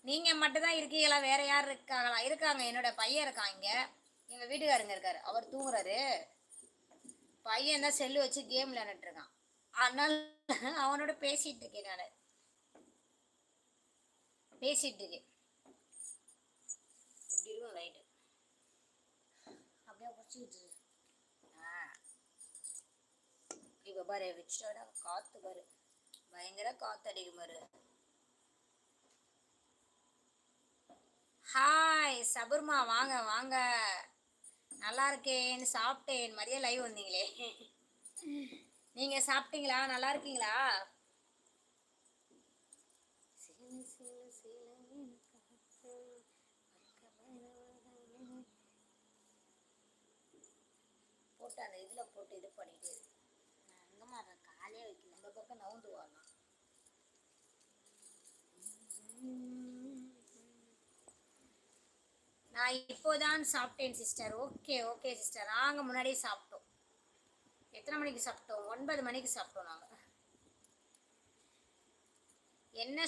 நீங்கள் மட்டும்தான் இருக்கீங்களா? வேறு யார் இருக்காங்களா? இருக்காங்க, என்னோட பையன் இருக்கான் இங்கே. எங்கள் வீட்டுக்காரங்க இருக்கார், அவர் தூங்குறாரு. பையன் தான் செல்லு வச்சு கேம் விளையாண்டுட்ருக்கான். அதனால் அவனோட பேசிகிட்டு இருக்கேன் நான். பேசிகிட்டு இருக்கேன். இப்படி இருக்கும் லைட்டு. அப்படியே பிடிச்சிக்கிட்டு. இப்போ பாரு வச்சுட்டோட காற்று பாரு, பயங்கர காற்று அடிக்கும் பாரு. ஹாய் சபர்மா, வாங்க வாங்க. நல்லா இருக்கேன், சாப்பிட்டேன். மதிய லைவ் வந்தீங்களே, நீங்கள் சாப்பிட்டீங்களா? நல்லா இருக்கீங்களா? போட்டு அந்த இதில் போட்டு இது பண்ணிட்டு அங்கேமா அதை காலையே வைக்கல. இந்த பக்கம் நவுந்து வரலாம். நான் இப்போதான் சாப்பிட்டேன் சிஸ்டர். ஓகே ஓகே சிஸ்டர், நாங்கள் முன்னாடியே சாப்பிட்டோம். எத்தனை மணிக்கு சாப்பிட்டோம்? 9 மணிக்கு சாப்பிட்டோம் நாங்கள். என்ன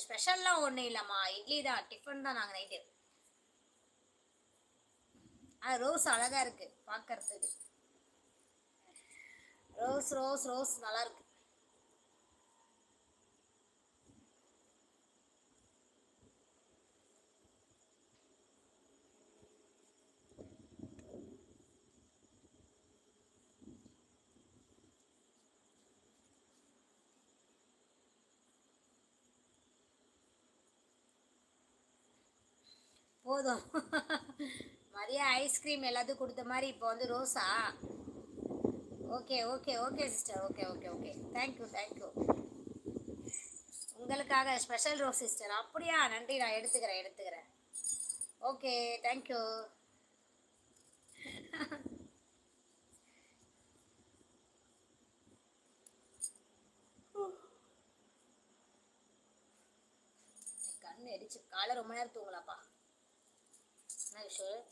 ஸ்பெஷல்லாம் ஒன்றும் இல்லைம்மா, இட்லி தான், டிஃபன் தான் நாங்கள் நைட்டு. அது ரோஸ் அழகாக இருக்குது பார்க்கறதுக்கு. ரோஸ் ரோஸ் ரோஸ் நல்லா இருக்கு. போதும். மதியம் ஐஸ்கிரீம் எல்லாத்துக்கும் கொடுத்த மாதிரி இப்போ வந்து ரோஸா? Okay okay okay sister, okay okay okay, thank you thank you. உங்களுக்காக ஸ்பெஷல் ரோஸ் சிஸ்டர். அப்படியா? நன்றி, நான் எடுத்துக்கிறேன். Okay thank you. கண் எரிச்சு காலை ரொம்ப நேரம் தூங்கலாப்பா. என்ன விஷயம்?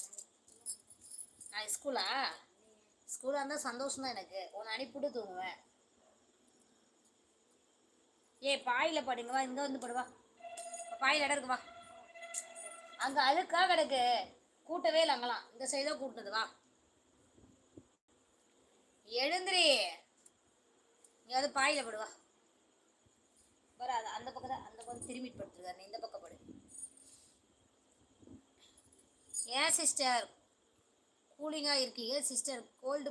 நான் ஸ்கூலாக இருந்தால் சந்தோஷம் தான் எனக்கு. உன்னை அனுப்பிவிட்டு தூங்குவேன். பாயில் படுங்க, வா இங்கே வந்து படுவா. பாயில் இடம் இருக்கு, வா. அங்கே அழுக்கா கிடக்கு, கூட்டவே இல்லை. அங்கெல்லாம் இந்த சைடோ கூட்டுது. வா எழுந்திரி, நீ வந்து பாயில் படுவா. வர அந்த பக்கம் தான், அந்த பக்கம் திரும்பிட்டு படுத்துருக்காரு. இந்த பக்கம் படு. ஏன் சிஸ்டர் கூலிங்காக இருக்கீங்க சிஸ்டர்? கோல்டு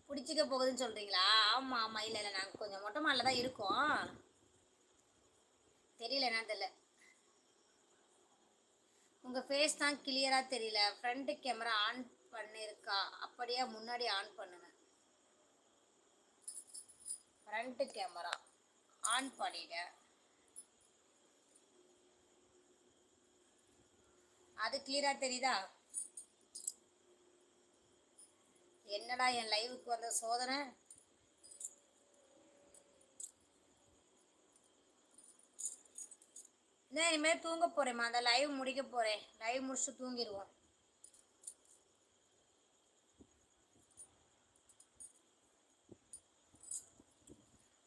பிடிச்சிக்க போகுதுன்னு சொல்கிறீங்களா? ஆமாம் ஆமாம், இல்லை நாங்கள் கொஞ்சம் மொட்டை மாடில் தான் இருக்கோம். தெரியல, என்ன தெரியல. உங்கள் ஃபேஸ் தான் கிளியராக தெரியல. ஃப்ரண்ட் கேமரா ஆன் பண்ணியிருக்கா? அப்படியே முன்னாடி ஆன் பண்ணுங்க. ஃப்ரண்ட் கேமரா ஆன் பண்ணிவிட, அது கிளியராக தெரியுதா? என்னடா என் லைவுக்கு வந்த சோதனை. என்ன இனிமேல் தூங்க போகிறேம்மா, அந்த லைவ் முடிக்க போகிறேன். லைவ் முடிச்சுட்டு தூங்கிடுவோம்.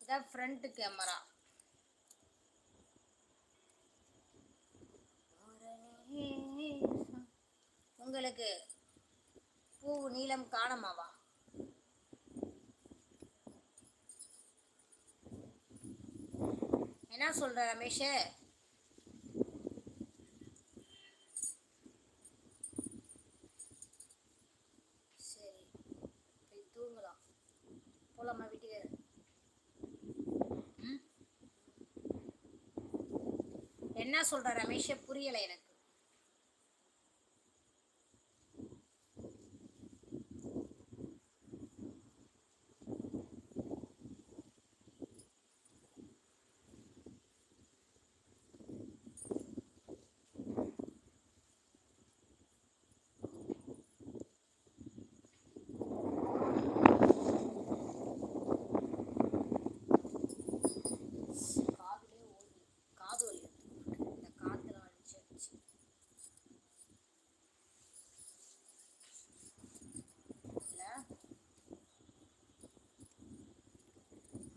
இதான் ஃப்ரண்ட் கேமரா. உங்களுக்கு பூ நீளம் காணமாவா? என்ன சொல்ற ரமேஷ்? சரி, போய் தூங்கலாம். போலாமா வீட்டுக்கு? என்ன சொல்ற ரமேஷ்? புரியலை எனக்கு.